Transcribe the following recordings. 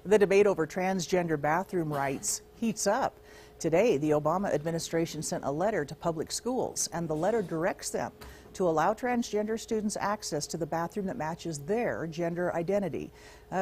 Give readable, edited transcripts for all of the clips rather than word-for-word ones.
The debate over transgender bathroom rights heats up. Today, the Obama administration sent a letter to public schools, and the letter directs them to allow transgender students access to the bathroom that matches their gender identity.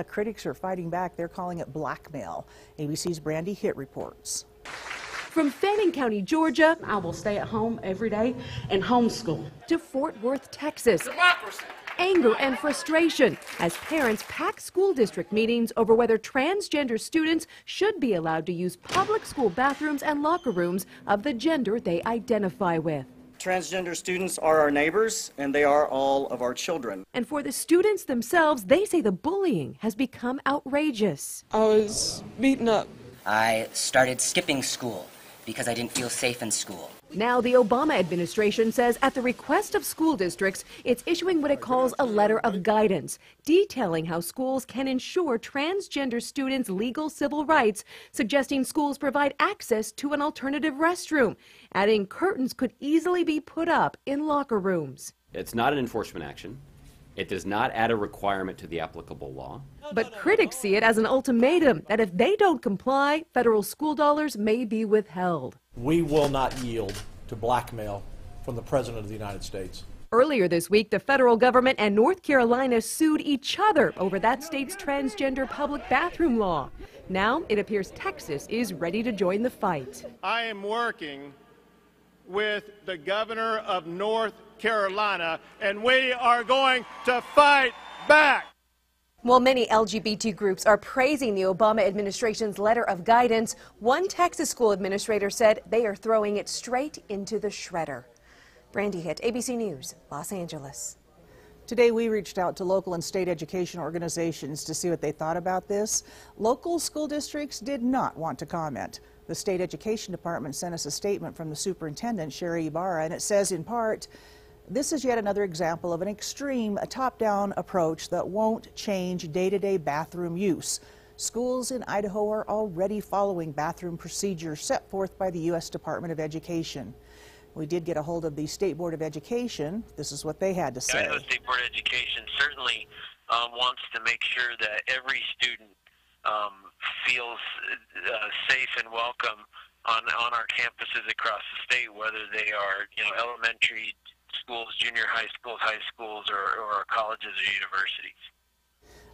Critics are fighting back. They're calling it blackmail. ABC's Brandy Hitt reports. From Fannin County, Georgia, I will stay at home every day and homeschool, to Fort Worth, Texas. Democracy. Anger and frustration as parents pack school district meetings over whether transgender students should be allowed to use public school bathrooms and locker rooms of the gender they identify with. Transgender students are our neighbors, and they are all of our children. And for the students themselves, they say the bullying has become outrageous. I was beaten up. I started skipping school because I didn't feel safe in school. Now the Obama administration says at the request of school districts, it's issuing what it calls a letter of guidance, detailing how schools can ensure transgender students' legal civil rights, suggesting schools provide access to an alternative restroom, adding curtains could easily be put up in locker rooms. It's not an enforcement action. It does not add a requirement to the applicable law. But critics see it as an ultimatum that if they don't comply, federal school dollars may be withheld. We will not yield to blackmail from the President of the United States. Earlier this week, the federal government and North Carolina sued each other over that state's transgender public bathroom law. Now it appears Texas is ready to join the fight. I am working with the governor of North Carolina, and we are going to fight back. While many LGBT groups are praising the Obama administration's letter of guidance, one Texas school administrator said they are throwing it straight into the shredder. Brandy Hitt, ABC News, Los Angeles. Today we reached out to local and state education organizations to see what they thought about this. Local school districts did not want to comment. The state education department sent us a statement from the superintendent, Sherry Ibarra, and it says in part, "This is yet another example of an extreme, top-down approach that won't change day-to-day bathroom use. Schools in Idaho are already following bathroom procedures set forth by the U.S. Department of Education." We did get a hold of the State Board of Education. This is what they had to say. The Idaho State Board of Education certainly wants to make sure that every student feels safe and welcome on our campuses across the state, whether they are elementary schools, junior high schools, or colleges or universities.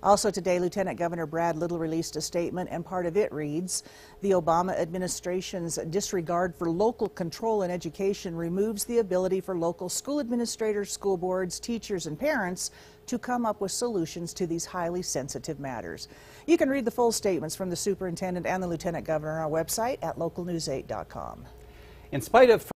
Also today, Lieutenant Governor Brad Little released a statement, and part of it reads, "The Obama administration's disregard for local control in education removes the ability for local school administrators, school boards, teachers, and parents to come up with solutions to these highly sensitive matters." You can read the full statements from the superintendent and the lieutenant governor on our website at localnews8.com. In spite of